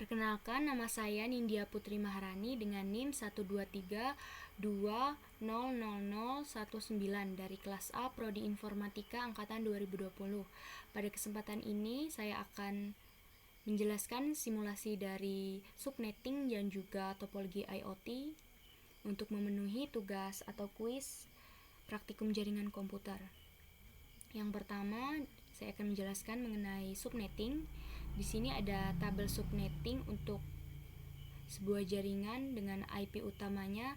Perkenalkan, nama saya Nindya Putri Maharani dengan NIM 123200019 dari kelas A Prodi Informatika angkatan 2020. Pada kesempatan ini saya akan menjelaskan simulasi dari subnetting dan juga topologi IoT untuk memenuhi tugas atau kuis praktikum jaringan komputer. Yang pertama, saya akan menjelaskan mengenai subnetting. Di sini ada tabel subnetting untuk sebuah jaringan dengan IP utamanya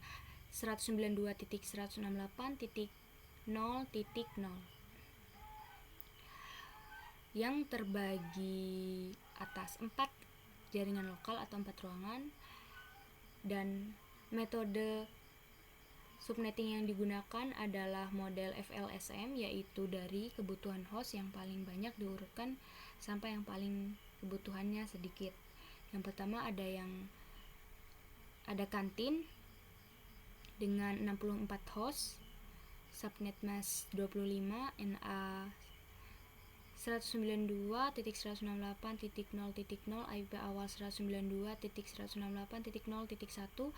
192.168.0.0 yang terbagi atas 4 jaringan lokal atau 4 ruangan, dan metode subnetting yang digunakan adalah model FLSM, yaitu dari kebutuhan host yang paling banyak diurutkan sampai yang paling kebutuhannya sedikit. Yang pertama ada kantin dengan 64 host, subnet mask 25, NA 192.168.0.0, IP awal 192.168.0.1,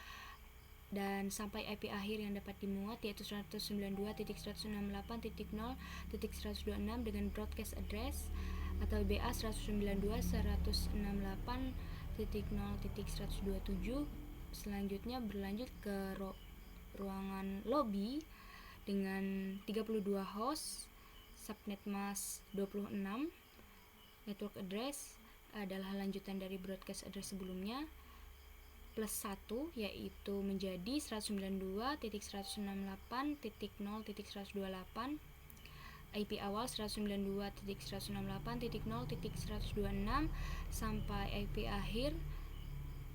dan sampai IP akhir yang dapat dimuat yaitu 192.168.0.126 dengan broadcast address atau BA 192.168.0.127. Selanjutnya berlanjut ke ruangan lobby dengan 32 host, subnet mask 26. Network address adalah lanjutan dari broadcast address sebelumnya plus 1, yaitu menjadi 192.168.0.128. IP awal 192.168.0.126 sampai IP akhir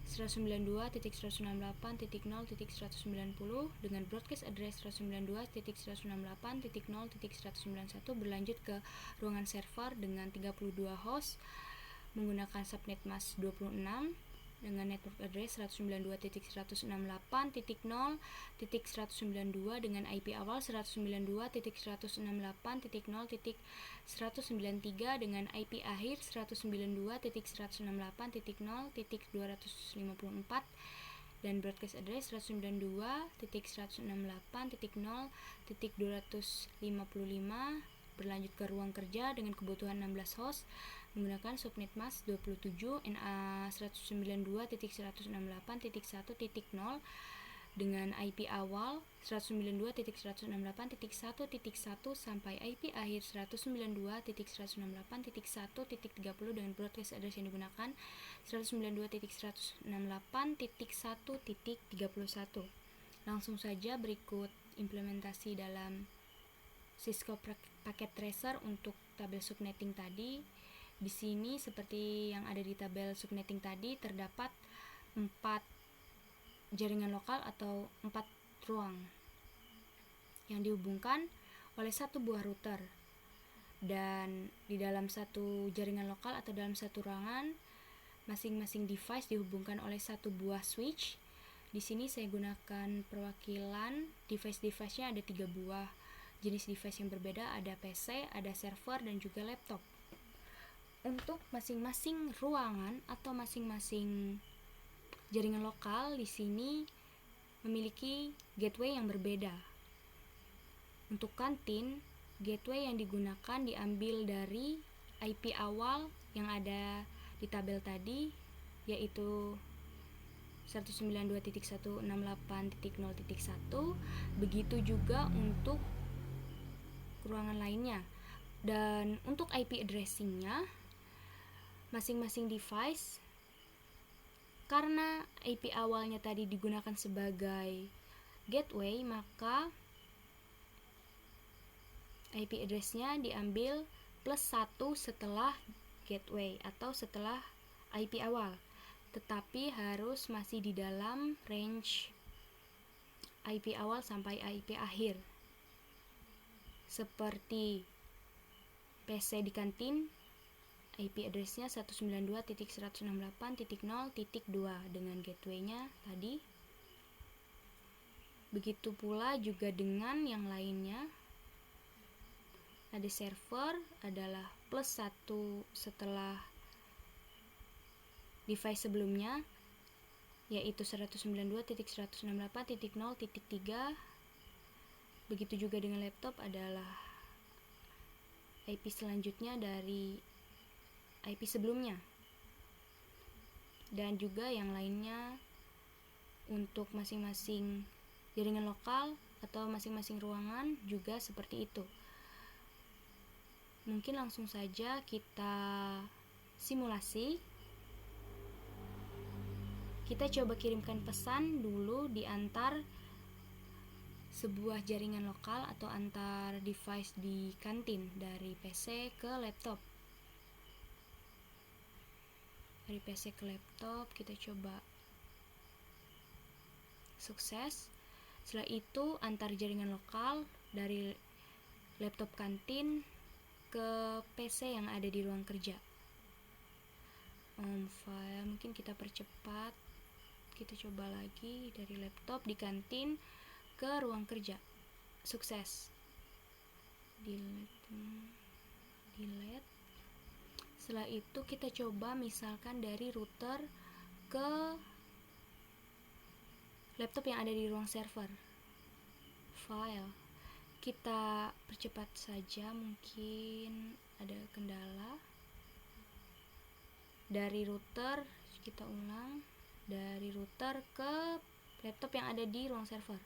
192.168.0.190 dengan broadcast address 192.168.0.191. berlanjut ke ruangan server dengan 32 host menggunakan subnet mask 26 dengan network address 192.168.0.192 dengan IP awal 192.168.0.193 dengan IP akhir 192.168.0.254 dan broadcast address 192.168.0.255. berlanjut ke ruang kerja dengan kebutuhan 16 host menggunakan subnet mask 27, NA 192.168.1.0 dengan IP awal 192.168.1.1 sampai IP akhir 192.168.1.30 dengan broadcast address yang digunakan 192.168.1.31. Langsung saja berikut implementasi dalam Cisco Packet Tracer untuk tabel subnetting tadi. Di sini seperti yang ada di tabel subnetting tadi terdapat 4 jaringan lokal atau 4 ruang yang dihubungkan oleh satu buah router, dan di dalam satu jaringan lokal atau dalam satu ruangan masing-masing device dihubungkan oleh satu buah switch. Di sini saya gunakan perwakilan device-nya ada 3 buah jenis device yang berbeda, ada PC, ada server, dan juga laptop. Untuk masing-masing ruangan atau masing-masing jaringan lokal di sini memiliki gateway yang berbeda. Untuk kantin, gateway yang digunakan diambil dari IP awal yang ada di tabel tadi, yaitu 192.168.0.1. Begitu juga untuk ruangan lainnya. Dan untuk IP addressing-nya, masing-masing device, karena IP awalnya tadi digunakan sebagai gateway, maka IP address-nya diambil plus 1 setelah gateway atau setelah IP awal, tetapi harus masih di dalam range IP awal sampai IP akhir. Seperti PC di kantin, IP address-nya 192.168.0.2 dengan gateway-nya tadi. Begitu pula juga dengan yang lainnya. Ada server adalah plus 1 setelah device sebelumnya, yaitu 192.168.0.3. Begitu juga dengan laptop adalah IP selanjutnya dari IP sebelumnya. Dan juga yang lainnya untuk masing-masing jaringan lokal atau masing-masing ruangan juga seperti itu. Mungkin langsung saja kita simulasi. Kita coba kirimkan pesan dulu di antar sebuah jaringan lokal atau antar device di kantin dari PC ke laptop. Dari PC ke laptop kita coba sukses. Setelah itu antar jaringan lokal dari laptop kantin ke PC yang ada di ruang kerja. File mungkin kita percepat. Kita coba lagi dari laptop di kantin ke ruang kerja. Sukses. Delete. Setelah itu kita coba misalkan dari router ke laptop yang ada di ruang server. File. Kita percepat saja, mungkin ada kendala. Dari router kita ulang. Dari router ke laptop yang ada di ruang server.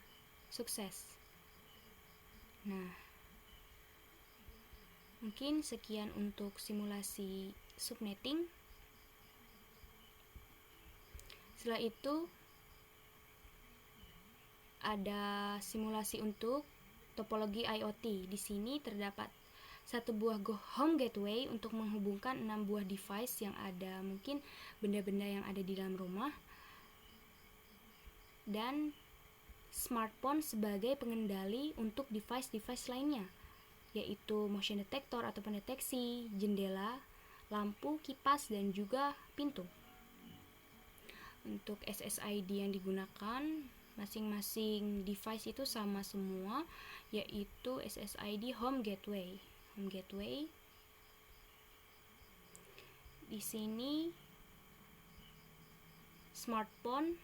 Sukses. Nah, mungkin sekian untuk simulasi subnetting. Setelah itu ada simulasi untuk topologi IoT. Di sini terdapat satu buah home gateway untuk menghubungkan 6 buah device yang ada, mungkin benda-benda yang ada di dalam rumah, dan smartphone sebagai pengendali untuk device-device lainnya, yaitu motion detector atau pendeteksi, jendela, lampu, kipas, dan juga pintu. Untuk SSID yang digunakan, masing-masing device itu sama semua, yaitu SSID Home Gateway. Home Gateway. Di sini smartphone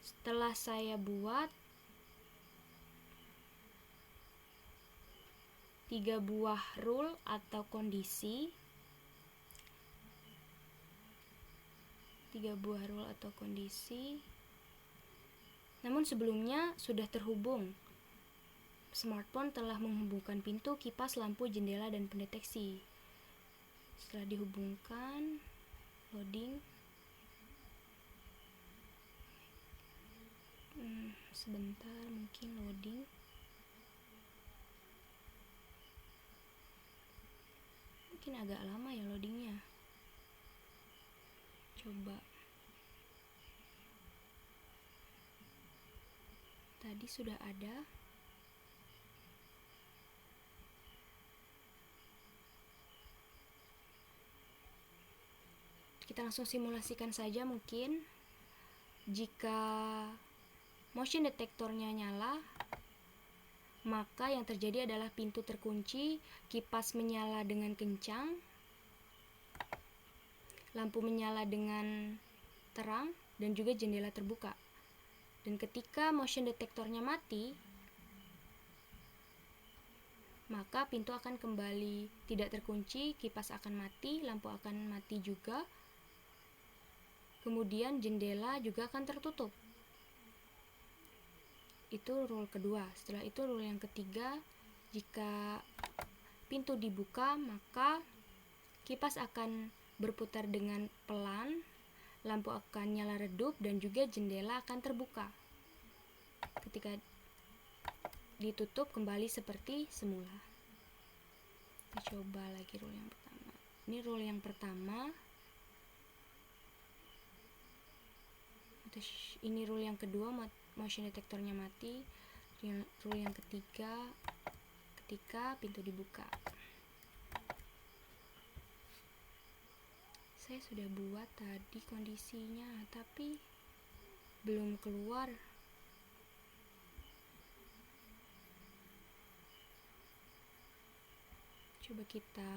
setelah saya buat 3 buah rule atau kondisi. 3 buah rule atau kondisi. Namun sebelumnya sudah terhubung. Smartphone telah menghubungkan pintu, kipas, lampu, jendela, dan pendeteksi. Setelah dihubungkan, loading. Sebentar, mungkin loading. Mungkin agak lama ya loadingnya. Coba. Tadi sudah ada. Kita langsung simulasikan saja mungkin. Jika motion detektornya nyala, maka yang terjadi adalah pintu terkunci, kipas menyala dengan kencang, lampu menyala dengan terang, dan juga jendela terbuka. Dan ketika motion detektornya mati, maka pintu akan kembali tidak terkunci, kipas akan mati, lampu akan mati juga, kemudian jendela juga akan tertutup. Itu rule kedua. Setelah itu rule yang ketiga, jika pintu dibuka, maka kipas akan berputar dengan pelan, lampu akan nyala redup, dan juga jendela akan terbuka. Ketika ditutup kembali seperti semula. Kita coba lagi rule yang pertama. Ini rule yang pertama. Ini rule yang kedua, motion detektornya mati. Rule yang ketiga, ketika pintu dibuka. Saya sudah buat tadi kondisinya, tapi belum keluar. Coba kita